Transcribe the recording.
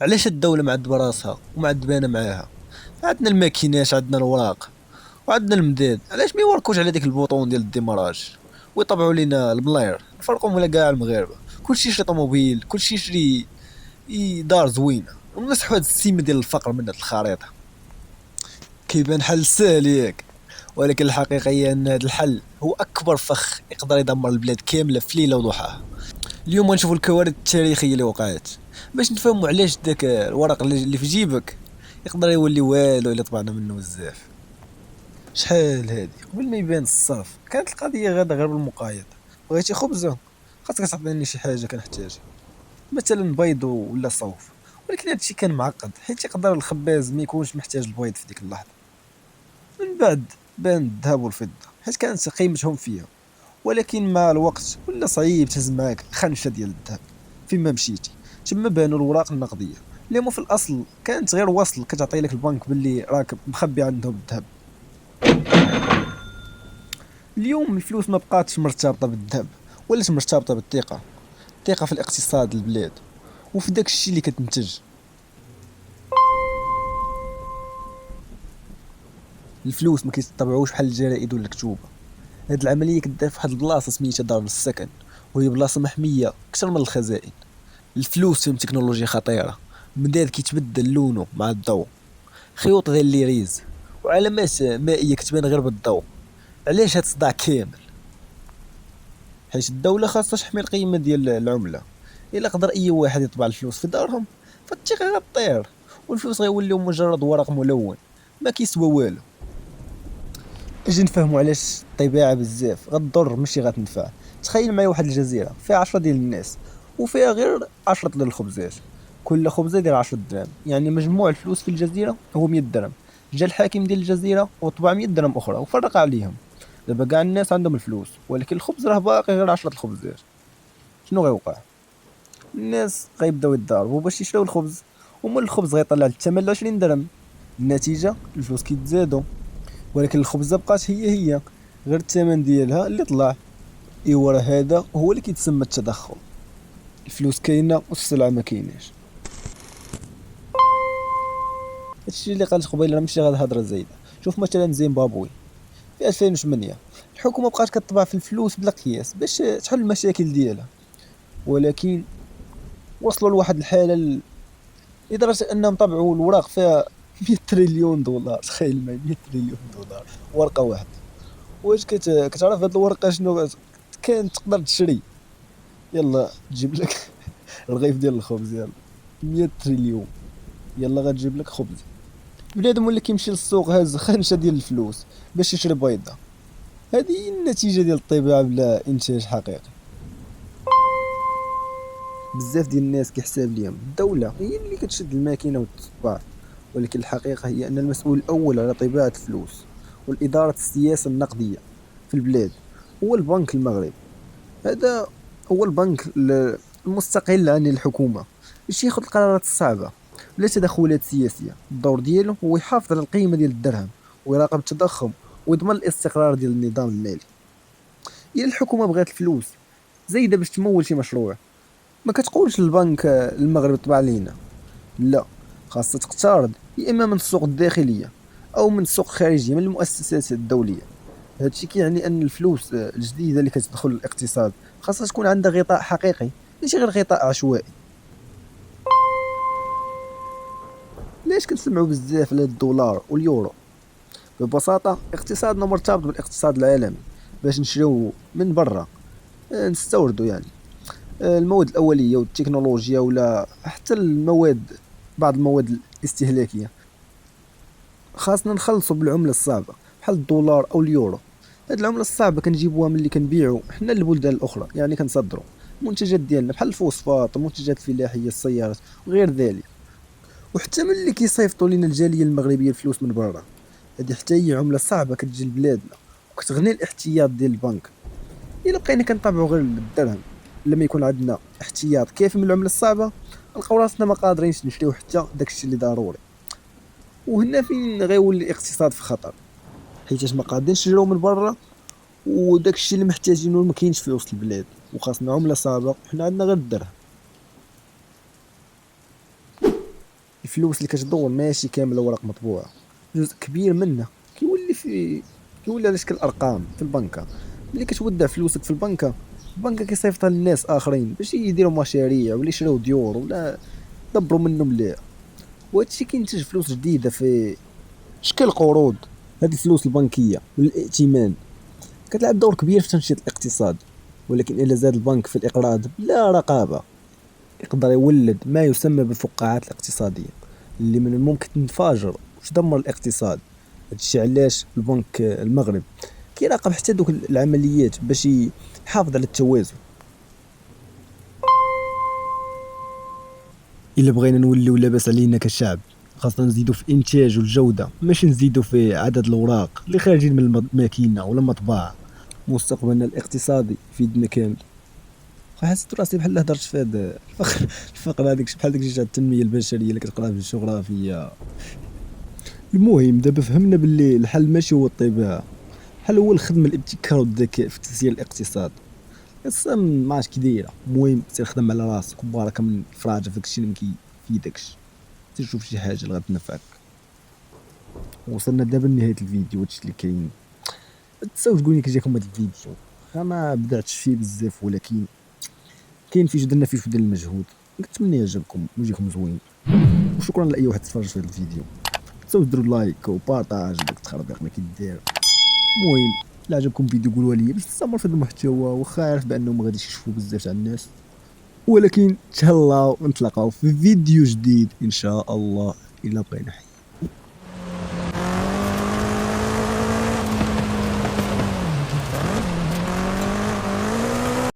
علاش الدولة معذبة راسها ومعذبانا معاها؟ عندنا الماكيناش، عندنا الوراق، وعندنا المداد. علاش ما يوركوش على ديك البوطون ديال الديماراج ويطبعوا لينا الملاير نفرقوا ولا كاع المغاربه؟ كلشي يشري طوموبيل، كلشي يشري دار زوينه، ونمسحوا هاد السيمه ديال الفقر من هاد الخريطه. كيبان حل ساهل ياك، ولكن الحقيقه هي ان هذا الحل هو اكبر فخ يقدر يدمر البلاد كامله في ليله وضحاها. اليوم غنشوفوا الكوارث التاريخيه اللي وقعت باش نفهموا علاش داك الورق اللي في جيبك يقدر يولي والو الا طبعنا منه بزاف. شحال هادي قبل ما يبان الصرف كانت القضيه غادا غير بالمقايضه. بغيتي خبزه خاصك تعطيني شي حاجه كنحتاجها، مثلا بيض ولا صوف. ولكن هادشي كان معقد حيت يقدر الخباز ما يكونش محتاج البيض في ديك اللحظه. من بعد بان الذهب والفضه حيت كانت قيمتهم فيها، ولكن مع الوقت ولا صعيب تهز معاك خنشه ديال الذهب. فيما مشيتي تما بانوا الوراق النقديه اللي هما في الاصل كانت غير وصل كتعطي لك البنك باللي راك مخبي عندهم الذهب. اليوم الفلوس ما بقاتش مرتبطه بالذهب، ولات مرتبطه بالثقه. الثقه في الاقتصاد البلاد وفي داك الشيء اللي كتنتج. الفلوس ما كيتطبعوش بحال الجرائد ولا الكتوبه. هاد العمليه كدار في واحد البلاصه سميتها دار السكن، وهي بلاصه محميه اكثر من الخزائن. الفلوس فيهم تكنولوجيا خطيره، مداد كيتبدل لونه مع الضوء، خيوط ديال ليريز، وعلامات مائيه كتبان غير بالضوء. علاش هاد الصداع كامل؟ حيت الدولة خاصها تحمي القيمة ديال العملة. إلا قدر أي واحد يطبع الفلوس في دارهم فالثقة غطير، والفلوس غيوليو مجرد ورق ملون ما كيسوى والو. اجي نفهمو علاش الطباعة بزاف غتضر ماشي غتنفع. تخيل معايا واحد الجزيرة فيها 10 ديال الناس وفيها غير 10 ديال الخبزات، كل خبزة ديال 10 دراهم، يعني مجموع الفلوس في الجزيرة هو 100 درهم. جا الحاكم ديال الجزيرة وطبع 100 درهم أخرى وفرق عليهم. دابا كاع الناس عندهم الفلوس، ولكن الخبز راه باقي غير 10 الخبزات. شنو غيوقع؟ الناس غيبداو يتضاربوا باش يشراو الخبز، ومول الخبز غيطلع الثمن ل 20 درهم. النتيجة الفلوس كيتزادوا، ولكن الخبزة بقات هي غير الثمن ديالها اللي طلع. ايوا راه هذا هو اللي كيتسمى التضخم. الفلوس كاينه والسلعه ما كايناش. هادشي اللي قالت قبيله راه ماشي غير هضره زايده. شوف مثلا زيمبابوي في 2008 الحكومه بقات كتطبع في الفلوس بلا قياس باش تحل المشاكل ديالها، ولكن وصلوا لواحد الحاله لدرجه انهم طبعوا الوراق فيها 100 تريليون دولار. تخيل معايا 100 تريليون دولار ورقه واحده. واش كتعرف هاد الورقه شنو كانت تقدر تشري؟ يلا تجيب لك رغيف ديال الخبز. يلا 100 تريليون، يلا غتجيب لك خبز. بنادم ولا كيمشي للسوق هاز خنشه ديال الفلوس باش يشري بيضه. هذه هي النتيجه ديال الطباعه بلا انتاج حقيقي. بزاف ديال الناس كيحساب ليهم الدوله هي اللي كتشد الماكينه وتطبع، ولكن الحقيقه هي ان المسؤول الاول على طباعه الفلوس والاداره السياسه النقديه في البلاد هو البنك المغربي. هذا هو البنك المستقل عن الحكومه باش ياخذ القرارات الصعبه بلا تدخلات سياسيه. الدور ديالو هو يحافظ على القيمه ديال الدرهم ويراقب التضخم ويضمن الاستقرار ديال النظام المالي. الا الحكومه بغات الفلوس زايده باش تمول شي مشروع، ما كتقولش للبنك المغرب طبع لينا، لا، خاصها تقترض يا اما من السوق الداخليه او من السوق الخارجيه من المؤسسات الدوليه. هادشي كيعني ان الفلوس الجديده اللي كتدخل للاقتصاد خاصها تكون عندها غطاء حقيقي ماشي غير غطاء عشوائي. ليش كنسمعوا بزاف على الدولار واليورو؟ ببساطه اقتصادنا مرتبط بالاقتصاد العالمي. باش نشريو من برا، نستوردوا يعني المواد الاوليه والتكنولوجيا ولا حتى المواد، بعض المواد الاستهلاكيه، خاصنا نخلصوا بالعمله الصعبه بحال الدولار او اليورو. هاد العمله الصعبه كنجيبوها من اللي كنبيعوا حنا للبلدان الاخرى، يعني كنصدروا المنتجات ديالنا بحال الفوسفات المنتجات الفلاحيه السيارات وغير ذلك. وحتى من اللي كيصيفطوا لنا الجاليه المغربيه الفلوس من برا، هذه حتى هي عمله صعبه كتجي لبلادنا وكتغني الاحتياط ديال البنك. الا بقينا كنطبعوا غير الدرهم لما يكون عندنا احتياط كافي من العمله الصعبه، نلقاو راسنا ما قادرينش نشريو حتى داكشي اللي ضروري. وهنا فين غيولي الاقتصاد في خطر، حيت ما قادرينش نشريو من برا وداكشي اللي محتاجينه ما كاينش في وسط البلاد، وخاصنا عمله صعبه حنا عندنا غير الدرهم. الفلوس اللي كتدور ماشي كامله ورق مطبوعه، جزء كبير منها كيولي على شكل ارقام في البنكه. ملي كتودع فلوسك في البنكه، البنكه كيصيفطها للناس اخرين باش يديروا مشاريع ولا يشريو ديور ولا يدبروا منهم مليح، وهادشي كينتج فلوس جديده في شكل قروض. هذه الفلوس البنكيه والائتمان كتلعب دور كبير في تنشيط الاقتصاد، ولكن إلا زاد البنك في الإقراض بلا رقابة يقدر يولد ما يسمى بالفقاعات الاقتصادية اللي من الممكن تنفجر وتدمر الاقتصاد. هادشي علاش البنك المغرب كيراقب حتى دوك العمليات باش يحافظ على التوازن. إلا بغينا نوليو لاباس علينا كشعب، خاصنا نزيدو في الانتاج والجودة، ماشي نزيدو في عدد الأوراق اللي خارجين من الماكينة ولا المطبعة. مستقبلنا الاقتصادي في يدنا كامل. حسيت راسي بحال هضرت في هذا الفقره هذيك بحال داك الشيء تاع التنميه البشريه اللي كتقرا في الجغرافيا. المهم دابا فهمنا باللي الحل ماشي هو الطباعه، الحل هو الخدمه، الابتكار والذكاء في تسيير الاقتصاد. قصة ما عرفتش كي دايره، المهم سير خدم على راسك وبارك من الفراجه في داكشي اللي مكيفيدكش، سير شوف شي حاجه اللي غتنفعك. وصلنا دابا لنهايه الفيديو، هادشي اللي كاين. تساو تقولي كي جاكم هاد الفيديو، ما بدعتش فيه بزاف ولكن كاين فيه درنا فيه شويه ديال المجهود، كنتمنى يعجبكم ويجيكم زوين. وشكرا لاي واحد تفرج في هذا الفيديو. تنساوش ديروا لايك وبارطاج داك التخربيق ما كيدير. المهم الا عجبكم الفيديو قولوا لي باش نستمر في هذا المحتوى، واخا عارف بانه ما غاديش يشوفوا بزاف تاع الناس، ولكن تهلاو ونتلاقاو في فيديو جديد ان شاء الله الا بقينا حيين.